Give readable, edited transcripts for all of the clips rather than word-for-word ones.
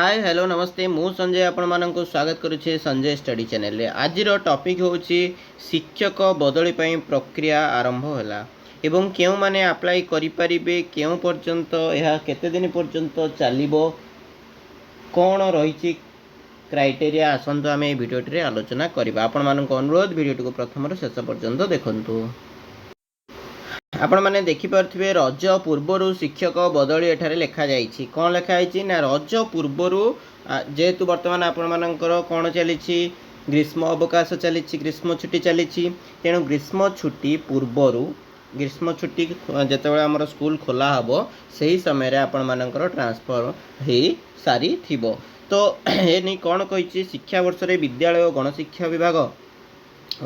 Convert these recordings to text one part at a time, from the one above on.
Hi hello नमस्ते मु संजय आपण मानक स्वागत करुचे संजय स्टडी चैनल आज टॉपिक हूँ शिक्षक बदली प्रक्रिया आरंभ होला एवं केउ माने अप्लाई करि परिबे केउ पर्यंत यह केते दिन पर्यंत चलिबो कौन रही क्राइटेरिया आसंतु आम भिडियोटी आलोचना करबा आपण मानक अनुरोध भिडियोटी को प्रथम शेष पर्यंत देखंतु। आपण मैंने देखिपे रज पूर्वर शिक्षक बदली एठारे लिखा जाइए कौन लिखाई ना रज पूर्वर जेहेतु बर्तमान आपण मानकर कौन चली ग्रीष्म अवकाश चली ग्रीष्म छुट्टी चली तेणु ग्रीष्म छुट्टी पूर्वर ग्रीष्म छुट्टी जिते आम स्कूल खोला हम से ही समय आपण मानकर ट्रांसफर हो सारी थी तो ये नहीं कौन कही शिक्षा वर्ष विद्यालय और गणशिक्षा विभाग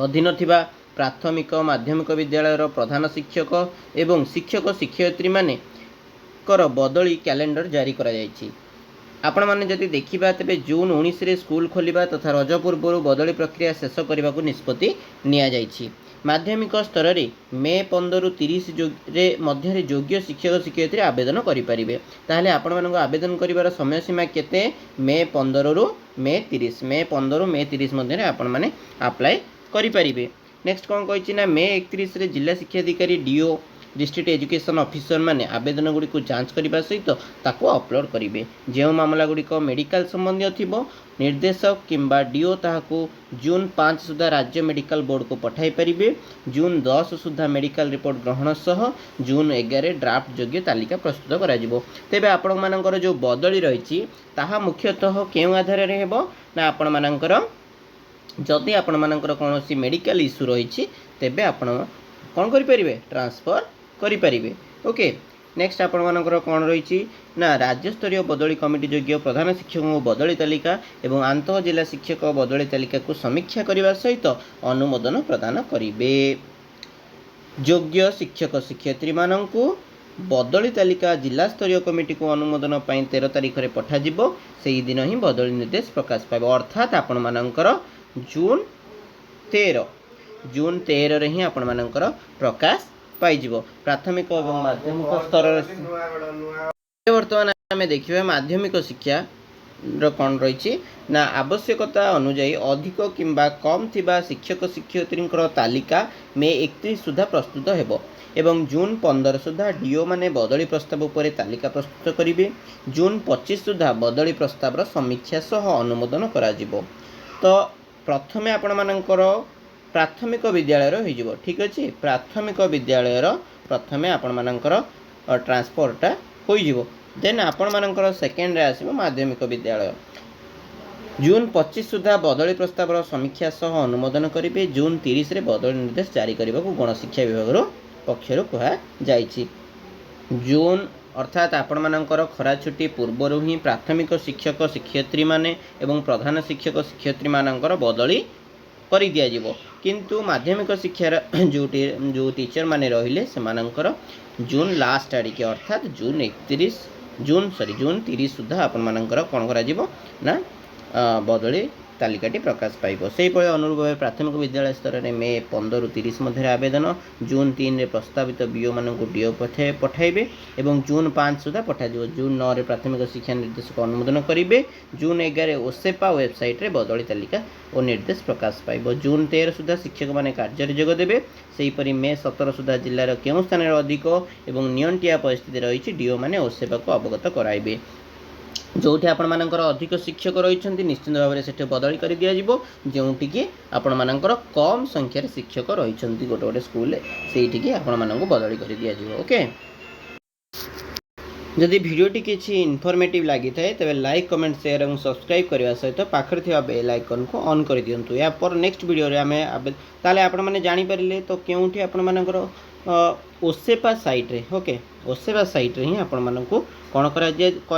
अधीन थिबा प्राथमिक माध्यमिक विद्यालय प्रधान शिक्षक एवं शिक्षक शिक्षयित्री माने कर बदली कैलेंडर जारी करा जायछि। आपण माने जदि देखिबा तेबे जून 19 रे स्कूल खोलिबा तथा रज पूर्व बदली प्रक्रिया शेष करने को निष्पत्ति निया जायछि। माध्यमिक स्तर रे मे 15 रु 30 रे मध्य योग्य शिक्षक शिक्षयित्री आवेदन करि परिबे। ताहले आपण मानको आवेदन करिवार समय सीमा केते मे 15 रु मे 30 मे 30 मध्य रे आपण माने अप्लाई करि परिबे। नेक्स्ट कौन कही ना मे 31 रे जिला शिक्षा अधिकारी डीओ डिस्ट्रिक्ट एजुकेशन ऑफिसर माने आवेदन गुड़ी को जांच करने सहित ताको अपलोड करेंगे। जो मामला गुड़िक मेडिकल संबंधी थिबो निर्देशक किंबा डीओ ताहाको जून 5 सुधा राज्य मेडिकल बोर्ड को पठाई परिबे। जून 10 सुधा मेडिकल रिपोर्ट ग्रहण सह जून 11 ड्राफ्ट योग्य तालिका प्रस्तुत करा जिवो। तेबे आपण मानकर जो बदली रही ताहा मुख्यतः केउ आधार रे हेबो ना आपण मानकर जदि आपण मानकर कौन मेडिकल इश्यू रही तेबे आपण कौन करें ट्रांसफर करें। ओके नेक्स्ट आपण मानकर कौन रही ना राज्यस्तरीय बदली कमिटी योग्य प्रधान शिक्षकों बदली तालिका एवं आंतः जिला शिक्षक बदली तालिका को समीक्षा करने सहित अनुमोदन प्रदान करेंगे। योग्य शिक्षक शिक्षयित्री मानू बदली तालिका जिला स्तरीय कमिटी को अनुमोदन 13 तारीख में पठाଯିबो से दिन ही बदली निर्देश प्रकाश पाइब अर्थात आपण मानकर जून 13 रे ही आपण मानकर प्रकाश पाइजिवो प्राथमिक और माध्यमिक स्तर वर्तमान आम देखिए माध्यमिक शिक्षा कौन रही ना आवश्यकता अनुजाई अधिक किंबा कम थिबा शिक्षक शिक्षयित्री तालिका मे 31 सुधा प्रस्तुत हेबो एवं जून 15 सुधा डीओ माने बदली प्रस्ताव पर तालिका प्रस्तुत करेंगे। जून 25 सुधा बदली प्रस्ताव समीक्षा सह अनुमोदन करा जिवो। तो प्रथमे आपण मानकर प्राथमिक विद्यालय हो ठीक अच्छे प्राथमिक विद्यालय प्रथमे आपण मानकर ट्रांसफरटा हो देन आपण मानकर सेकेंड रे आसीबो माध्यमिक विद्यालय। जून 25 सुधा बदली प्रस्ताव समीक्षा सह अनुमोदन करेंगे। जून 30 रे बदली निर्देश जारी करने को गणशिक्षा विभाग पक्षर कहा जायछि। जून अर्थात आपण मानकर खरा छुट्टी पूर्वर ही प्राथमिक शिक्षक शिक्षयित्री माने एवं प्रधान शिक्षक शिक्षयित्री मानकर बदली कर दिया जिवो किंतु माध्यमिक शिक्षार जो टीचर माने रहिले से मानकर जून लास्ट आड़ के अर्थात जून 30 सुधा आपण मानकर कौन करा जिवो ना बदली तालिकाटी प्रकाश पाइब। से अनुरूप भाव प्राथमिक विद्यालय स्तर में मे 15 रु 30 मध्य आवेदन जून 3 रे प्रस्तावित बीओ मान डीओ पठाइबे एवं जून 5 सुधा पठाଯିव। जून 9 रे प्राथमिक शिक्षा निर्देशक अनुमोदन करेंगे। जून 11 ओसेपा वेबसाइट रे बदली तालिका और निर्देश प्रकाश पाइब। जून 13 सुधा शिक्षक माने कार्य जोग देबे। सेहीपरि मे 17 सुधा जिलार केउं स्थान अधिक एवं नियंटिया परिस्थिति रही डीओ माने ओसेपा को अवगत कराइबे। जोठी आपण मानकर अधिक शिक्षक रही निश्चित भाव में से बदली कर दिज्व जोटि कि आपण मानकर कम संख्यार शिक्षक रही गोटे गोटे स्कूल से आपण मानक बदली कर दिज्व। ओके जदि भिडियोटी किसी इनफॉर्मेटिव लगी थाए तेरे लाइक कमेंट शेयर और सब्सक्राइब करने सहित पाखर थी बेल आइकन को ऑन कर दिंतु। या पर नेक्स्ट वीडियो रे आमे ताले आपण माने जानि परिले तो केउठी आपण मानकर ओसेपा साइट रे ओके ओसेपा साइट रे ही आपण मानकु कोन कर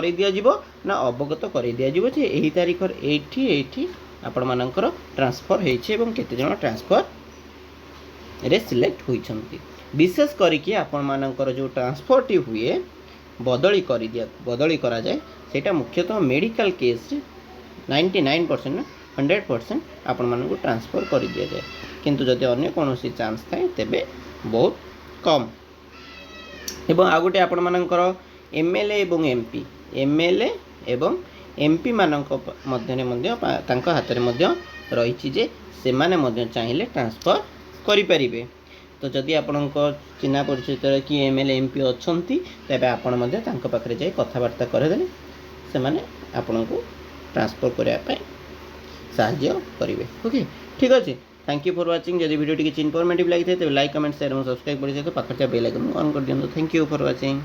दिया जिवो ना अवगत कर दिया जिवो जे एही तारीख एठी आपण मानकर ट्रांसफर हेछि एवं केते जण ट्रांसफर रे सिलेक्ट होइछंती। विशेष करिकि आपण मानकर जो ट्रांसफर टी हुए बदली करा जाए सेटा मुख्यतः मेडिकल केस 99% 100% आपण मानकु ट्रांसफर कर दिया जाए किंतु जदि अन्य कोनोसी चांस थाए तेबे बहुत कम। एवं आ गोटे आपण मानकर एमएलए एवं एमपी MP ମାନଙ୍କ ମଧ୍ୟରେ ତାଙ୍କ ହାତରେ ମଧ୍ୟ ରହିଛି ଯେ ସେମାନେ ମଧ୍ୟ ଚାହିଁଲେ ଟ୍ରାନ୍ସଫର୍ କରିପାରିବେ। ତ ଯଦି ଆପଣଙ୍କ ଚିହ୍ନା ପରିଚିତରେ କି MLA MP ଅଛନ୍ତି ତେବେ ଆପଣ ମଧ୍ୟ ତାଙ୍କ ପାଖରେ ଯାଇ କଥାବାର୍ତ୍ତା କରିଦେଲେ ସେମାନେ ଆପଣଙ୍କୁ ଟ୍ରାନ୍ସଫର୍ କରିବା ପାଇଁ ସାହାଯ୍ୟ କରିବେ। ଓକେ, ଠିକ୍ ଅଛି। Thank you for watching. यदि वीडियो टी इनफॉर्मेटिव लगी तेज लाइक कमेंट शेयर और सब्सक्राइब कर पाखे बेल आइकन ऑन कर दिखाँ। Thank you for watching.